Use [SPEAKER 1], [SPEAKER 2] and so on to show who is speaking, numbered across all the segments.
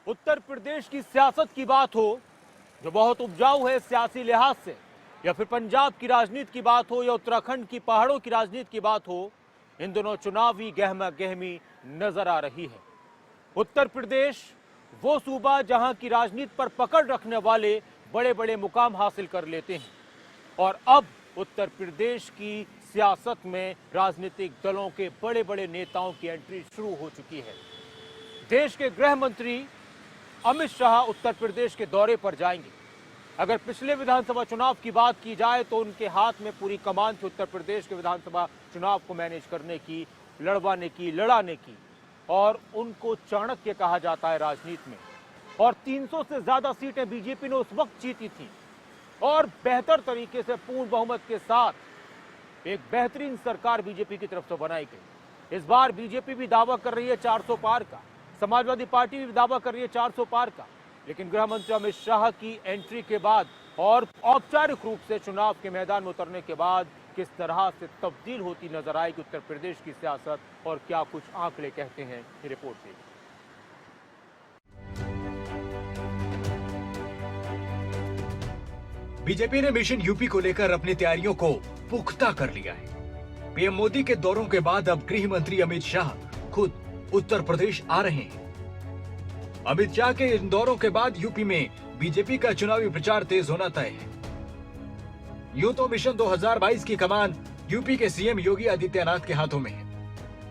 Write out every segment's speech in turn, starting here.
[SPEAKER 1] उत्तर प्रदेश की सियासत की बात हो, जो बहुत उपजाऊ है सियासी लिहाज से, या फिर पंजाब की राजनीति की बात हो या उत्तराखंड की पहाड़ों की राजनीति की बात हो, इन दोनों चुनावी गहमा गहमी नजर आ रही है। उत्तर प्रदेश वो सूबा जहां की राजनीति पर पकड़ रखने वाले बड़े बड़े मुकाम हासिल कर लेते हैं, और अब उत्तर प्रदेश की सियासत में राजनीतिक दलों के बड़े बड़े नेताओं की एंट्री शुरू हो चुकी है। देश के गृह मंत्री अमित शाह उत्तर प्रदेश के दौरे पर जाएंगे। अगर पिछले विधानसभा चुनाव की बात की जाए तो उनके हाथ में पूरी कमान थी उत्तर प्रदेश के विधानसभा चुनाव को मैनेज करने की, लड़वाने की, लड़ाने की, और उनको चाणक्य कहा जाता है राजनीति में। और 300 से ज्यादा सीटें बीजेपी ने उस वक्त जीती थी और बेहतर तरीके से पूर्ण बहुमत के साथ एक बेहतरीन सरकार बीजेपी की तरफ से बनाई गई। इस बार बीजेपी भी दावा कर रही है 400 पार का, समाजवादी पार्टी भी दावा कर रही है 400 पार का, लेकिन गृह मंत्री अमित शाह की एंट्री के बाद और औपचारिक रूप से चुनाव के मैदान में उतरने के बाद किस तरह से तब्दील होती नजर आएगी उत्तर प्रदेश की सियासत और क्या कुछ आंकड़े कहते हैं, ये रिपोर्ट देखिए।
[SPEAKER 2] बीजेपी ने मिशन यूपी को लेकर अपनी तैयारियों को पुख्ता कर लिया है। पीएम मोदी के दौरों के बाद अब गृह मंत्री अमित शाह खुद उत्तर प्रदेश आ रहे हैं। अमित शाह के इन दौरों के बाद यूपी में बीजेपी का चुनावी प्रचार तेज होना तय है। यूं तो मिशन 2022 की कमान यूपी के सीएम योगी आदित्यनाथ के हाथों में है,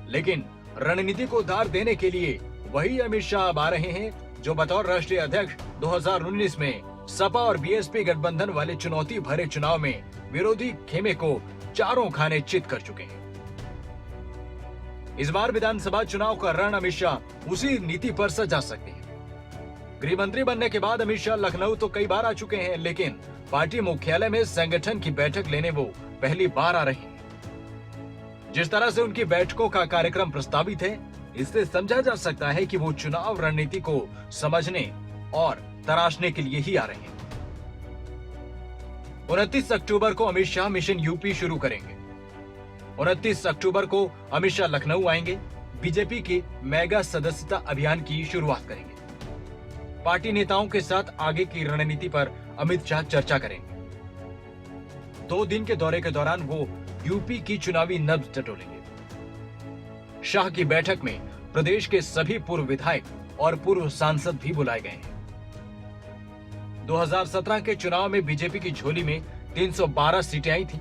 [SPEAKER 2] लेकिन रणनीति को धार देने के लिए वही अमित शाह अब आ रहे हैं जो बतौर राष्ट्रीय अध्यक्ष 2019 में सपा और बीएसपी गठबंधन वाले चुनौती भरे चुनाव में विरोधी खेमे को चारों खाने चित कर चुके हैं। इस बार विधानसभा चुनाव का रण अमित शाह उसी नीति पर सजा सकते हैं। गृह मंत्री बनने के बाद अमित शाह लखनऊ तो कई बार आ चुके हैं, लेकिन पार्टी मुख्यालय में संगठन की बैठक लेने वो पहली बार आ रहे हैं। जिस तरह से उनकी बैठकों का कार्यक्रम प्रस्तावित है, इससे समझा जा सकता है कि वो चुनाव रणनीति को समझने और तराशने के लिए ही आ रहे हैं। 29 अक्टूबर को अमित शाह मिशन यूपी शुरू करेंगे। 29 अक्टूबर को अमित शाह लखनऊ आएंगे, बीजेपी के मेगा सदस्यता अभियान की शुरुआत करेंगे। पार्टी नेताओं के साथ आगे की रणनीति पर अमित शाह चर्चा करेंगे। 2 दिन के दौरे के दौरान वो यूपी की चुनावी नब्ज टटोलेंगे। शाह की बैठक में प्रदेश के सभी पूर्व विधायक और पूर्व सांसद भी बुलाए गए हैं। 2017 के चुनाव में बीजेपी की झोली में 312 सीटें आई थी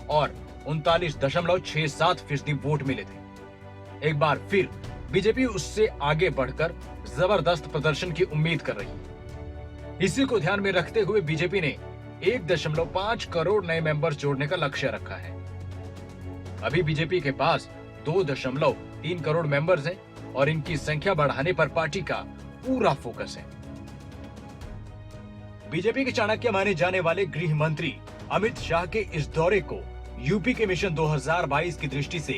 [SPEAKER 2] और 39.67% वोट मिले थे। एक बार फिर बीजेपी उससे आगे बढ़कर जबरदस्त प्रदर्शन की उम्मीद कर रही है। इसी को ध्यान में रखते हुए बीजेपी ने 1.5 करोड़ नए मेंबर्स जोड़ने का लक्ष्य रखा है। अभी बीजेपी के पास 2.3 करोड़ मेंबर्स हैं और इनकी संख्या बढ़ाने पर पार्टी का पूरा फोकस है। बीजेपी के चाणक्य माने जाने वाले गृह मंत्री अमित शाह के इस दौरे को यूपी के मिशन 2022 की दृष्टि से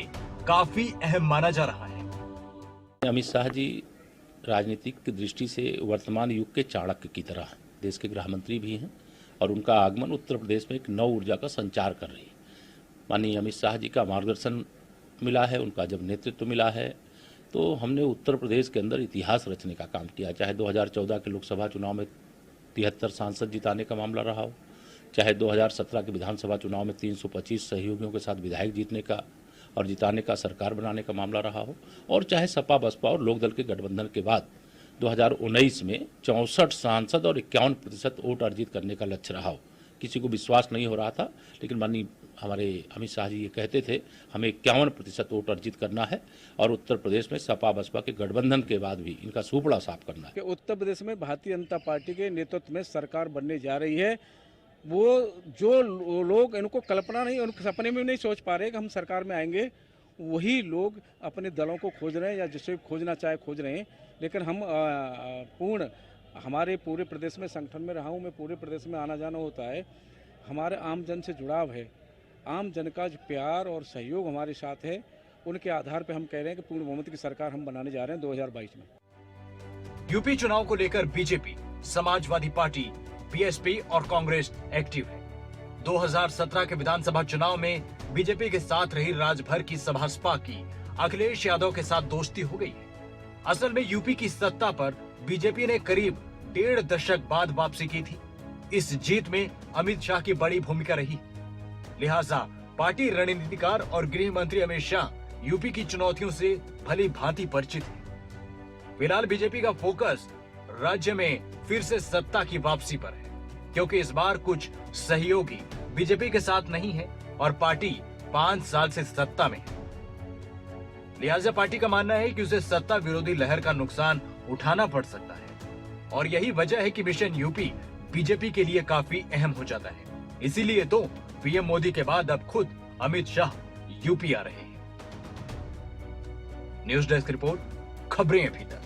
[SPEAKER 2] काफी अहम माना जा रहा है।
[SPEAKER 3] अमित शाह जी राजनीतिक की दृष्टि से वर्तमान युग के चाणक्य की तरह देश के गृह मंत्री भी हैं और उनका आगमन उत्तर प्रदेश में एक नव ऊर्जा का संचार कर रही है। माननीय अमित शाह जी का मार्गदर्शन मिला है, उनका जब नेतृत्व मिला है तो हमने उत्तर प्रदेश के अंदर इतिहास रचने का काम किया। चाहे 2014 के लोकसभा चुनाव में 73 सांसद जिताने का मामला रहा हो, चाहे 2017 के विधानसभा चुनाव में 325 सहयोगियों के साथ विधायक जीतने का और जिताने का, सरकार बनाने का मामला रहा हो, और चाहे सपा बसपा और लोकदल के गठबंधन के बाद 2019 में 64 सांसद और 51% वोट अर्जित करने का लक्ष्य रहा हो। किसी को विश्वास नहीं हो रहा था, लेकिन माननीय हमारे अमित शाह जी ये कहते थे हमें 51% वोट अर्जित करना है और उत्तर प्रदेश में सपा बसपा के गठबंधन के बाद भी इनका सुपड़ा साफ करना है।
[SPEAKER 4] उत्तर प्रदेश में भारतीय जनता पार्टी के नेतृत्व में सरकार बनने जा रही है। वो जो लोग इनको कल्पना नहीं, उनके सपने में नहीं सोच पा रहे कि हम सरकार में आएंगे, वही लोग अपने दलों को खोज रहे हैं या जिसे खोजना चाहे खोज रहे हैं। लेकिन हम हमारे पूरे प्रदेश में संगठन में रहा हूँ मैं, पूरे प्रदेश में आना जाना होता है। हमारे आम जन से जुड़ाव है, आम जन का जो प्यार और सहयोग हमारे साथ है, उनके आधार पर हम कह रहे हैं कि पूर्ण बहुमत की सरकार हम बनाने जा रहे हैं 2022 में।
[SPEAKER 2] यूपी चुनाव को लेकर बीजेपी, समाजवादी पार्टी, बीएसपी और कांग्रेस एक्टिव है। 2017 के विधानसभा चुनाव में बीजेपी के साथ रही राजभर की सभासपा की अखिलेश यादव के साथ दोस्ती हो गई है। असल में यूपी की सत्ता पर बीजेपी ने करीब 1.5 दशक बाद वापसी की थी। इस जीत में अमित शाह की बड़ी भूमिका रही। लिहाजा पार्टी रणनीतिकार और गृह मंत्री अमित शाह यूपी की चुनौतियों से भली भांति परिचित है। फिलहाल बीजेपी का फोकस राज्य में फिर से सत्ता की वापसी पर है, क्योंकि इस बार कुछ सहयोगी बीजेपी के साथ नहीं है और पार्टी 5 साल से सत्ता में है। लिहाजा पार्टी का मानना है कि उसे सत्ता विरोधी लहर का नुकसान उठाना पड़ सकता है और यही वजह है कि मिशन यूपी बीजेपी के लिए काफी अहम हो जाता है। इसीलिए तो पीएम मोदी के बाद अब खुद अमित शाह यूपी आ रहे हैं। न्यूज डेस्क रिपोर्ट, खबरें अभी तक।